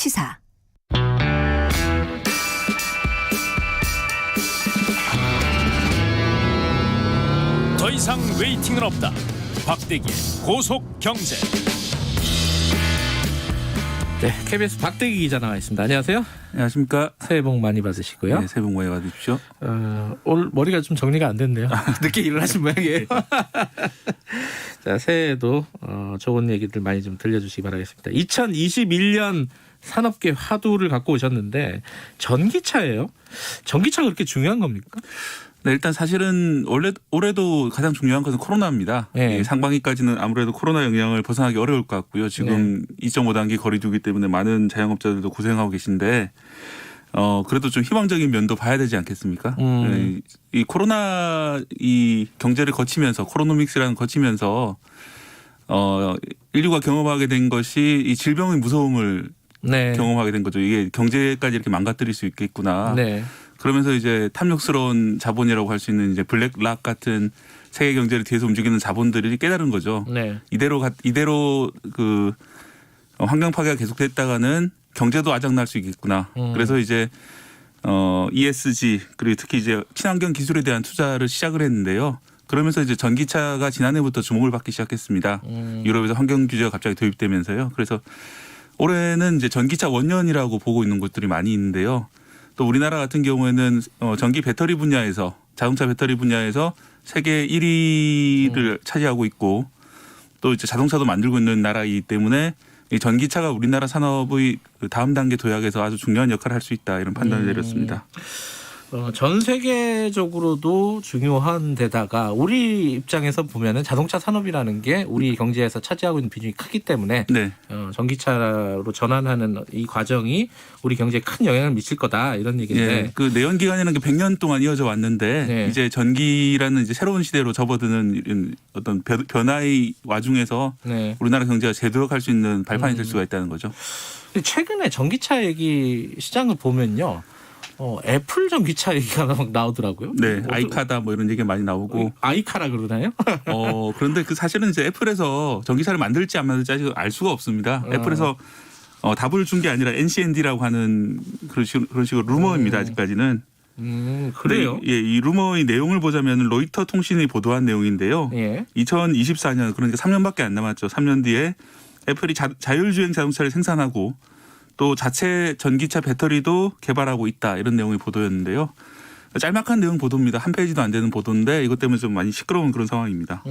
시사. 더 이상 웨이팅은 없다. 박대기의 고속경제. 네, KBS 박대기 기자 나와 있습니다. 안녕하세요. 안녕하십니까. 새해 복 많이 받으시고요. 네, 새해 복 많이 받으십시오. 오늘 머리가 좀 정리가 안 됐네요. 늦게 일을 하신 모양이에요. 자, 새해에도 좋은 얘기들 많이 좀 들려주시기 바라겠습니다. 2021년 산업계 화두를 갖고 오셨는데 전기차예요. 전기차가 그렇게 중요한 겁니까? 네, 일단 사실은 올해도 가장 중요한 것은 코로나입니다. 네. 상반기까지는 아무래도 코로나 영향을 벗어나기 어려울 것 같고요. 지금 2.5단계 거리두기 때문에 많은 자영업자들도 고생하고 계신데 그래도 좀 희망적인 면도 봐야 되지 않겠습니까? 이 코로나 이 경제를 거치면서 코로노믹스라는 거치면서 인류가 경험하게 된 것이 이 질병의 무서움을 네. 경험하게 된 거죠. 이게 경제까지 이렇게 망가뜨릴 수 있겠구나. 네. 그러면서 이제 탐욕스러운 자본이라고 할 수 있는 이제 블랙락 같은 세계 경제를 뒤에서 움직이는 자본들이 깨달은 거죠. 네. 이대로 그 환경 파괴가 계속됐다가는 경제도 아작날 수 있겠구나. 그래서 이제 ESG 그리고 특히 이제 친환경 기술에 대한 투자를 시작을 했는데요. 그러면서 이제 전기차가 지난해부터 주목을 받기 시작했습니다. 유럽에서 환경 규제가 갑자기 도입되면서요. 그래서 올해는 이제 전기차 원년이라고 보고 있는 곳들이 많이 있는데요. 또 우리나라 같은 경우에는 전기 배터리 분야에서 자동차 배터리 분야에서 세계 1위를 차지하고 있고 또 이제 자동차도 만들고 있는 나라이기 때문에 이 전기차가 우리나라 산업의 다음 단계 도약에서 아주 중요한 역할을 할 수 있다 이런 판단을 내렸습니다. 전 세계적으로도 중요한 데다가 우리 입장에서 보면은 자동차 산업이라는 게 우리 경제에서 차지하고 있는 비중이 크기 때문에 네. 전기차로 전환하는 이 과정이 우리 경제에 큰 영향을 미칠 거다 이런 얘기인데. 예, 그 내연 기관이라는 게 100년 동안 이어져 왔는데 네. 이제 전기라는 이제 새로운 시대로 접어드는 이런 어떤 변화의 와중에서 네. 우리나라 경제가 재도약할 수 있는 발판이 될 수가 있다는 거죠. 근데 최근에 전기차 얘기 시장을 보면요. 애플 전기차 얘기가 막 나오더라고요. 네, 아이카다 뭐 이런 얘기가 많이 나오고. 아이카라 그러나요? 그런데 그 사실은 이제 애플에서 전기차를 만들지 안 만들지 아직 알 수가 없습니다. 애플에서 답을 준 게 아니라 NCND라고 하는 그런 식으로 루머입니다. 아직까지는. 그래요? 근데 이 루머의 내용을 보자면 로이터 통신이 보도한 내용인데요. 예. 2024년 그러니까 3년밖에 안 남았죠. 3년 뒤에 애플이 자율주행 자동차를 생산하고 또 자체 전기차 배터리도 개발하고 있다 이런 내용의 보도였는데요. 짤막한 내용 보도입니다. 한 페이지도 안 되는 보도인데 이것 때문에 좀 많이 시끄러운 그런 상황입니다.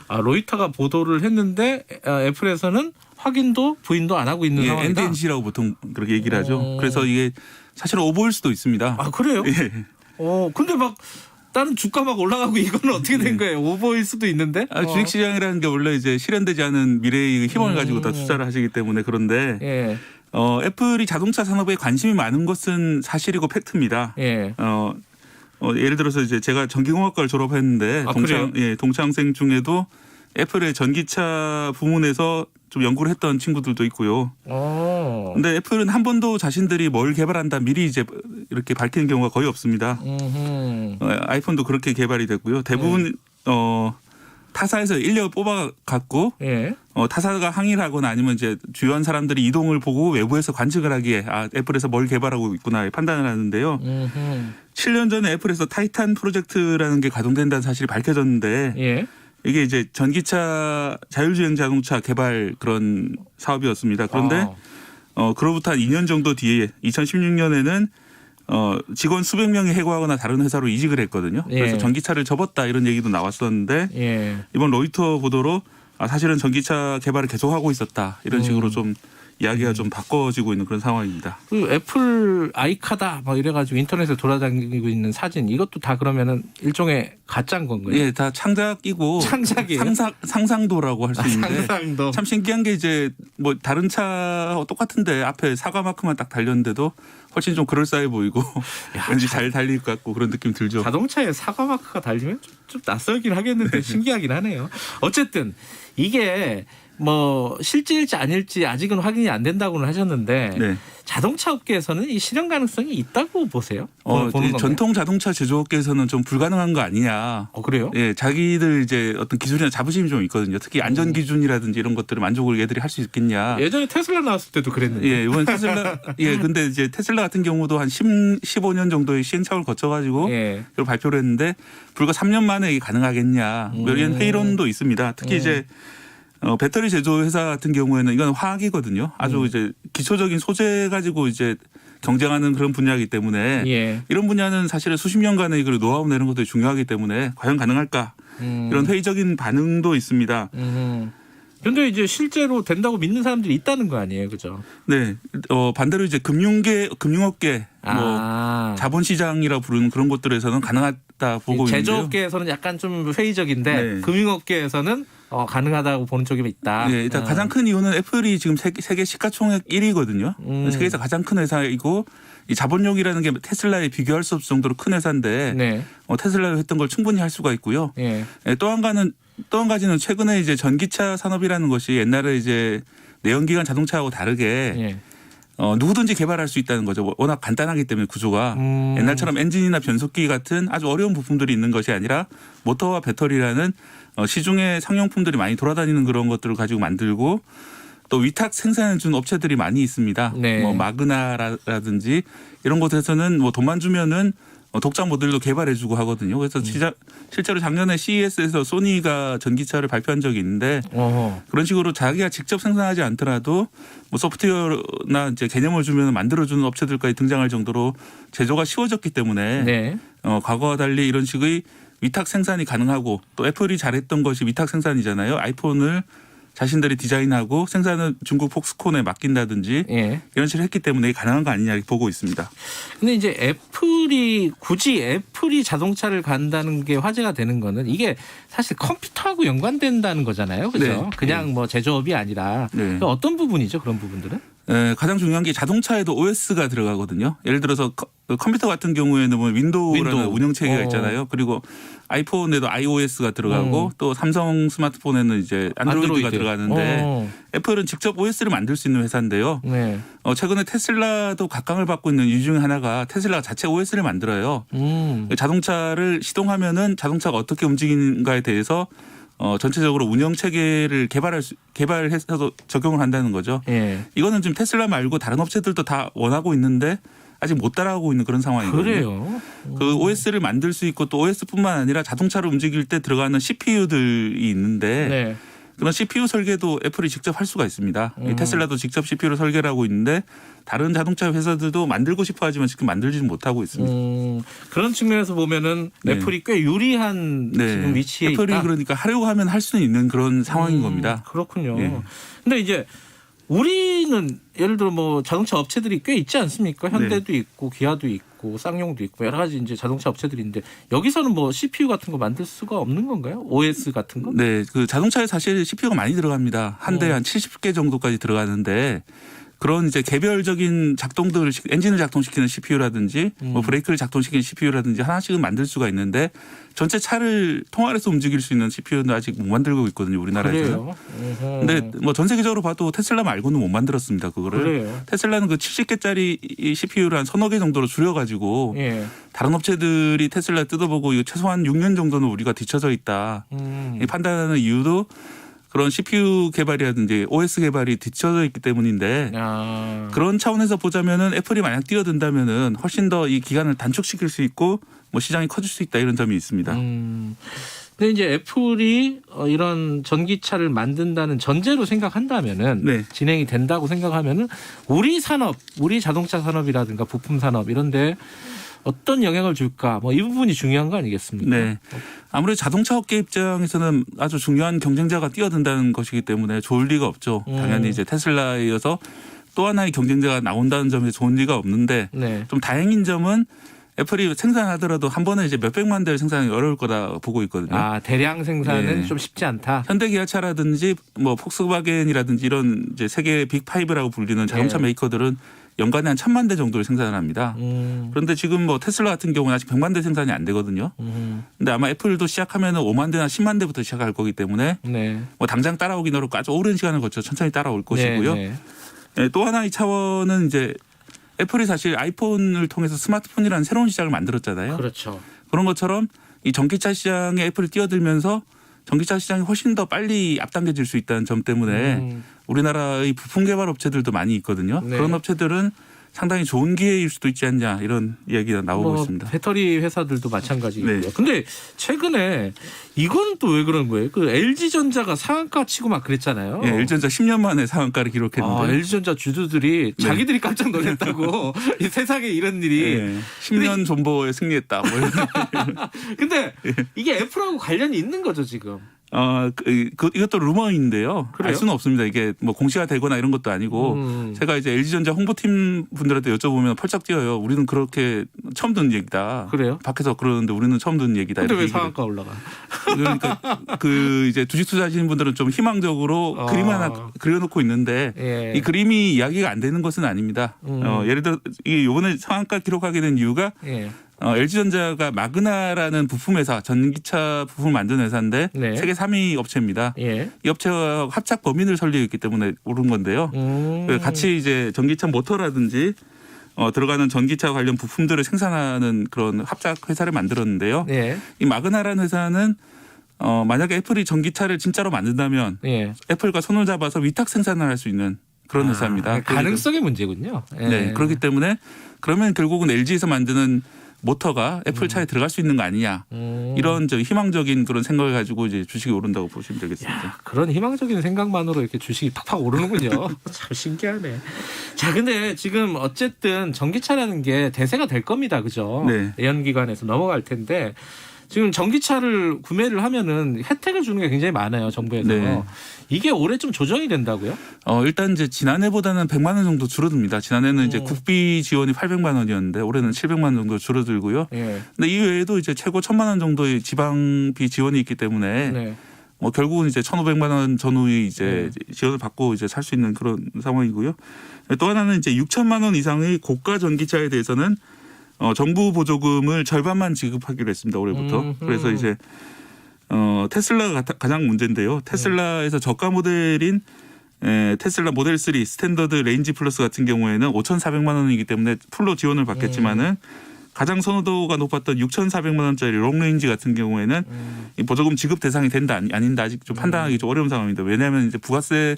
로이터가 보도를 했는데 애플에서는 확인도 부인도 안 하고 있는 상황이다. NDNC라고 보통 그렇게 얘기를 하죠. 그래서 이게 사실은 오보일 수도 있습니다. 아 그래요? 예. 근데 막 다른 주가 막 올라가고 이거는 어떻게 된 거예요? 오보일 수도 있는데. 주식시장이라는 게 원래 이제 실현되지 않은 미래의 희망을 가지고 다 투자를 하시기 때문에 그런데 예. 애플이 자동차 산업에 관심이 많은 것은 사실이고 팩트입니다. 예. 예를 들어서 이제 제가 전기공학과를 졸업했는데 동창생 중에도 애플의 전기차 부문에서 좀 연구를 했던 친구들도 있고요. 근데 애플은 한 번도 자신들이 뭘 개발한다 미리 이제 이렇게 밝히는 경우가 거의 없습니다. 아이폰도 그렇게 개발이 됐고요. 대부분 타사에서 인력을 뽑아 갖고 예. 타사가 항의를 하거나 아니면 이제 주요한 사람들이 이동을 보고 외부에서 관측을 하기에 애플에서 뭘 개발하고 있구나 판단을 하는데요. 7년 전에 애플에서 타이탄 프로젝트라는 게 가동된다는 사실이 밝혀졌는데 예. 이게 이제 전기차 자율주행 자동차 개발 그런 사업이었습니다. 그런데 그로부터 한 2년 정도 뒤에 2016년에는 직원 수백 명이 해고하거나 다른 회사로 이직을 했거든요. 그래서 전기차를 접었다 이런 얘기도 나왔었는데 이번 로이터 보도로 사실은 전기차 개발을 계속하고 있었다 이런 식으로 좀 이야기가 좀 바꿔지고 있는 그런 상황입니다. 그 애플 아이카다 막 이래가지고 인터넷에 돌아다니고 있는 사진 이것도 다 그러면은 일종의 가짜인 건가요? 예, 다 창작이고 창작이에요? 상상도라고 할 수 있는데 상상도. 참 신기한 게 이제 뭐 다른 차와 똑같은데 앞에 사과 마크만 딱 달렸는데도 훨씬 좀 그럴싸해 보이고 왠지 잘 달릴 것 같고 그런 느낌 들죠. 자동차에 사과 마크가 달리면 좀 낯설긴 하겠는데 신기하긴 하네요. 어쨌든 이게 뭐 실제일지 아닐지 아직은 확인이 안 된다고는 하셨는데 네. 자동차 업계에서는 이 실현 가능성이 있다고 보세요? 보는 건가요? 전통 자동차 제조업계에서는 좀 불가능한 거 아니냐. 그래요? 예, 자기들 이제 어떤 기술이나 자부심이 좀 있거든요. 특히 안전 기준이라든지 이런 것들을 만족을 얘들이 할 수 있겠냐. 예전에 테슬라 나왔을 때도 그랬는데. 예, 이번 테슬라 근데 이제 테슬라 같은 경우도 한 15년 정도의 시행착오를 거쳐가지고 이걸 발표를 했는데 불과 3년 만에 이게 가능하겠냐. 이런 회의론도 있습니다. 특히 이제 배터리 제조 회사 같은 경우에는 이건 화학이거든요. 아주 이제 기초적인 소재 가지고 이제 경쟁하는 그런 분야이기 때문에 이런 분야는 사실은 수십 년간의 그 노하우 내는 것도 중요하기 때문에 과연 가능할까 이런 회의적인 반응도 있습니다. 그런데 이제 실제로 된다고 믿는 사람들이 있다는 거 아니에요, 그죠? 네, 반대로 이제 금융업계, 뭐 자본시장이라 부르는 그런 곳들에서는 가능하다 보고 있는데요. 제조업계에서는 약간 좀 회의적인데 금융업계에서는 가능하다고 보는 쪽이 있다. 네, 일단 가장 큰 이유는 애플이 지금 세계 시가총액 1위거든요. 세계에서 가장 큰 회사이고 이 자본력이라는 게 테슬라에 비교할 수 없을 정도로 큰 회사인데 테슬라가 했던 걸 충분히 할 수가 있고요. 또 한 가지는 최근에 이제 전기차 산업이라는 것이 옛날에 이제 내연기관 자동차하고 다르게 누구든지 개발할 수 있다는 거죠. 워낙 간단하기 때문에 구조가 옛날처럼 엔진이나 변속기 같은 아주 어려운 부품들이 있는 것이 아니라 모터와 배터리라는 시중에 상용품들이 많이 돌아다니는 그런 것들을 가지고 만들고 또 위탁 생산해 준 업체들이 많이 있습니다. 뭐 마그나라든지 이런 곳에서는 뭐 돈만 주면은 독자 모델도 개발해주고 하거든요. 그래서 실제로 작년에 CES에서 소니가 전기차를 발표한 적이 있는데 그런 식으로 자기가 직접 생산하지 않더라도 뭐 소프트웨어나 이제 개념을 주면 만들어주는 업체들까지 등장할 정도로 제조가 쉬워졌기 때문에 과거와 달리 이런 식의 위탁 생산이 가능하고 또 애플이 잘했던 것이 위탁 생산이잖아요. 아이폰을 자신들이 디자인하고 생산은 중국 폭스콘에 맡긴다든지 이런 식으로 했기 때문에 가능한 거 아니냐 이렇게 보고 있습니다. 근데 이제 굳이 애플이 자동차를 간다는 게 화제가 되는 거는 이게 사실 컴퓨터하고 연관된다는 거잖아요. 그죠? 그냥 뭐 제조업이 아니라 어떤 부분이죠? 그런 부분들은? 가장 중요한 게 자동차에도 OS가 들어가거든요. 예를 들어서 컴퓨터 같은 경우에는 뭐 윈도우라는 운영체계가 있잖아요. 그리고 아이폰에도 iOS가 들어가고 또 삼성 스마트폰에는 이제 안드로이드가 들어가는데 애플은 직접 OS를 만들 수 있는 회사인데요. 최근에 테슬라도 각광을 받고 있는 이유 중에 하나가 테슬라가 자체 OS를 만들어요. 자동차를 시동하면은 자동차가 어떻게 움직이는가에 대해서 전체적으로 운영 체계를 개발해서 적용을 한다는 거죠. 이거는 지금 테슬라 말고 다른 업체들도 다 원하고 있는데 아직 못 따라가고 있는 그런 상황이거든요. 그래요? 그 OS를 만들 수 있고 또 OS뿐만 아니라 자동차를 움직일 때 들어가는 CPU들이 있는데 그런 CPU 설계도 애플이 직접 할 수가 있습니다. 테슬라도 직접 CPU를 설계를 하고 있는데 다른 자동차 회사들도 만들고 싶어 하지만 지금 만들지는 못하고 있습니다. 그런 측면에서 보면은 애플이 꽤 유리한 지금 위치에 애플이 있다. 그러니까 하려고 하면 할 수는 있는 그런 상황인 겁니다. 그렇군요. 근데 이제 우리는 예를 들어 뭐 자동차 업체들이 꽤 있지 않습니까? 현대도 있고 기아도 있고 쌍용도 있고 여러 가지 이제 자동차 업체들인데 여기서는 뭐 CPU 같은 거 만들 수가 없는 건가요? OS 같은 거? 네, 그 자동차에 사실 CPU가 많이 들어갑니다. 한 대에 한 70개 정도까지 들어가는데 그런 이제 개별적인 작동들을 엔진을 작동시키는 CPU라든지 뭐 브레이크를 작동시키는 CPU라든지 하나씩은 만들 수가 있는데 전체 차를 통할해서 움직일 수 있는 CPU는 아직 못 만들고 있거든요, 우리나라에서는. 근데 뭐 전 세계적으로 봐도 테슬라 말고는 못 만들었습니다, 그거를. 테슬라는 그 70개짜리 CPU를 한 서너 개 정도로 줄여가지고 다른 업체들이 테슬라 뜯어보고 이거 최소한 6년 정도는 우리가 뒤쳐져 있다. 판단하는 이유도 그런 CPU 개발이라든지 OS 개발이 뒤쳐져 있기 때문인데 그런 차원에서 보자면은 애플이 만약 뛰어든다면은 훨씬 더 이 기간을 단축시킬 수 있고 뭐 시장이 커질 수 있다 이런 점이 있습니다. 근데 이제 애플이 이런 전기차를 만든다는 전제로 생각한다면은 진행이 된다고 생각하면은 우리 산업, 우리 자동차 산업이라든가 부품 산업 이런데 어떤 영향을 줄까? 뭐 이 부분이 중요한 거 아니겠습니까? 네. 아무래도 자동차 업계 입장에서는 아주 중요한 경쟁자가 뛰어든다는 것이기 때문에 좋을 리가 없죠. 당연히 이제 테슬라에 이어서 또 하나의 경쟁자가 나온다는 점에 좋은 리가 없는데 좀 다행인 점은 애플이 생산하더라도 한 번에 이제 몇백만 대를 생산하기 어려울 거다 보고 있거든요. 아, 대량 생산은 좀 쉽지 않다. 현대기아차라든지 뭐 폭스바겐이라든지 이런 이제 세계 빅5라고 불리는 자동차 메이커들은 연간에 한 1,000만 대 정도를 생산을 합니다. 그런데 지금 뭐 테슬라 같은 경우는 아직 100만 대 생산이 안 되거든요. 근데 아마 애플도 시작하면 5만 대나 10만 대부터 시작할 거기 때문에 뭐 당장 따라오긴 어렵고 아주 오랜 시간을 거쳐 천천히 따라올 것이고요. 또 하나의 차원은 이제 애플이 사실 아이폰을 통해서 스마트폰이라는 새로운 시장을 만들었잖아요. 그렇죠. 그런 것처럼 이 전기차 시장에 애플이 뛰어들면서 전기차 시장이 훨씬 더 빨리 앞당겨질 수 있다는 점 때문에 우리나라의 부품 개발 업체들도 많이 있거든요. 네. 그런 업체들은 상당히 좋은 기회일 수도 있지 않냐 이런 이야기가 나오고 있습니다. 배터리 회사들도 마찬가지고요. 네. 근데 최근에 이건 또 왜 그런 거예요? 그 LG전자가 상한가 치고 막 그랬잖아요. 예, LG전자 10년 만에 상한가를 기록했는데 LG전자 주주들이 자기들이 깜짝 놀랐다고 이 세상에 이런 일이. 10년 존버에 승리했다. 뭐 이런. 근데 이게 애플하고 관련이 있는 거죠 지금. 이것도 루머인데요. 그래요? 알 수는 없습니다. 이게 뭐 공시가 되거나 이런 것도 아니고 제가 이제 LG전자 홍보팀 분들한테 여쭤보면 펄쩍 뛰어요. 우리는 그렇게 처음 듣는 얘기다. 그래요? 밖에서 그러는데 우리는 처음 듣는 얘기다. 근데 왜 이렇게 상한가 올라가? 그러니까 그 이제 주식 투자하시는 분들은 좀 희망적으로 그림 하나 그려놓고 있는데 예. 이 그림이 이야기가 안 되는 것은 아닙니다. 예를 들어 이 이번에 상한가 기록하게 된 이유가 예. LG전자가 마그나라는 부품 회사, 전기차 부품을 만드는 회사인데 네. 세계 3위 업체입니다. 예. 이 업체와 합작 법인을 설립했기 때문에 오른 건데요. 같이 이제 전기차 모터라든지 들어가는 전기차 관련 부품들을 생산하는 그런 합작 회사를 만들었는데요. 예. 이 마그나라는 회사는 만약에 애플이 전기차를 진짜로 만든다면 예. 애플과 손을 잡아서 위탁 생산을 할 수 있는 그런 회사입니다. 가능성의 문제군요. 예. 네, 그렇기 때문에 그러면 결국은 LG에서 만드는 모터가 애플 차에 들어갈 수 있는 거 아니냐 이런 희망적인 그런 생각을 가지고 이제 주식이 오른다고 보시면 되겠습니다. 야, 그런 희망적인 생각만으로 이렇게 주식이 팍팍 오르는군요. 참 신기하네. 자, 근데 지금 어쨌든 전기차라는 게 대세가 될 겁니다, 그죠? 네. 내연기관에서 넘어갈 텐데 지금 전기차를 구매를 하면은 혜택을 주는 게 굉장히 많아요, 정부에서. 네. 이게 올해 좀 조정이 된다고요? 일단 이제 지난해보다는 100만 원 정도 줄어듭니다. 지난해는 이제 국비 지원이 800만 원이었는데 올해는 700만 원 정도 줄어들고요. 예. 근데 이 외에도 이제 최고 1000만 원 정도의 지방비 지원이 있기 때문에 네. 결국은 이제 1,500만 원 전후의 이제 지원을 받고 이제 살 수 있는 그런 상황이고요. 또 하나는 이제 6천만 원 이상의 고가 전기차에 대해서는 정부 보조금을 절반만 지급하기로 했습니다. 올해부터. 그래서 이제 테슬라가 가장 문제인데요. 테슬라에서 저가 모델인 테슬라 모델 3 스탠더드 레인지 플러스 같은 경우에는 5,400만 원이기 때문에 풀로 지원을 받겠지만은 가장 선호도가 높았던 6,400만 원짜리 롱레인지 같은 경우에는 이 보조금 지급 대상이 된다 아닌다 아직 좀 판단하기 좀 어려운 상황입니다. 왜냐하면 이제 부가세를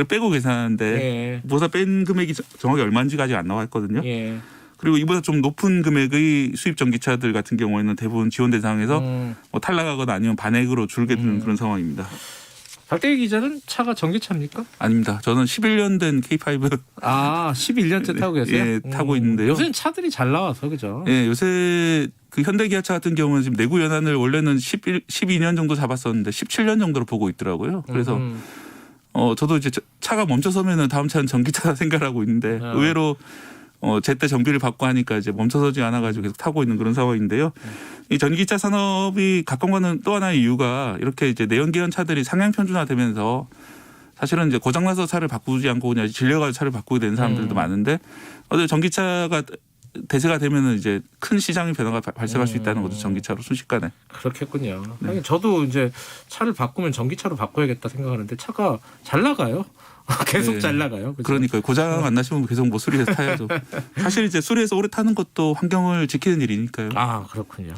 빼고 계산하는데 부가세 뺀 금액이 정확히 얼마인지가 아직 안 나와 있거든요. 예. 그리고 이보다 좀 높은 금액의 수입 전기차들 같은 경우에는 대부분 지원 대상에서 탈락하거나 아니면 반액으로 줄게 되는 그런 상황입니다. 박대기 기자는 차가 전기차입니까? 아닙니다. 저는 11년 된 K5 11년째 타고 계세요? 예, 타고 있는데요. 요새는 차들이 잘 나와서 그죠? 예, 요새 그 현대기아차 같은 경우는 지금 내구 연한을 원래는 12년 정도 잡았었는데 17년 정도로 보고 있더라고요. 그래서 저도 이제 차가 멈춰서면은 다음 차는 전기차다 생각하고 있는데 의외로 제때 정비를 받고 하니까 이제 멈춰서지 않아가지고 계속 타고 있는 그런 상황인데요. 이 전기차 산업이 각광받는 또 하나의 이유가 이렇게 이제 내연기관 차들이 상향 편준화되면서 사실은 이제 고장나서 차를 바꾸지 않고 그냥 질려가지고 차를 바꾸게 되는 사람들도 많은데 전기차가 대세가 되면은 이제 큰 시장의 변화가 발생할 수 있다는 거죠. 전기차로 순식간에. 그렇겠군요. 하긴 저도 이제 차를 바꾸면 전기차로 바꿔야겠다 생각하는데 차가 잘 나가요. 계속 잘 나가요. 그죠? 그러니까요. 고장 안 나시면 계속 뭐 수리해서 타야죠. 사실 이제 수리해서 오래 타는 것도 환경을 지키는 일이니까요. 그렇군요.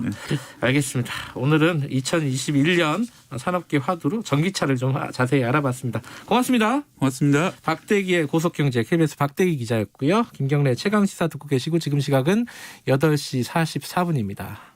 알겠습니다. 오늘은 2021년 산업계 화두로 전기차를 좀 자세히 알아봤습니다. 고맙습니다. 고맙습니다. 박대기의 고속경제 KBS 박대기 기자였고요. 김경래 최강시사 듣고 계시고 지금 시각은 8시 44분입니다.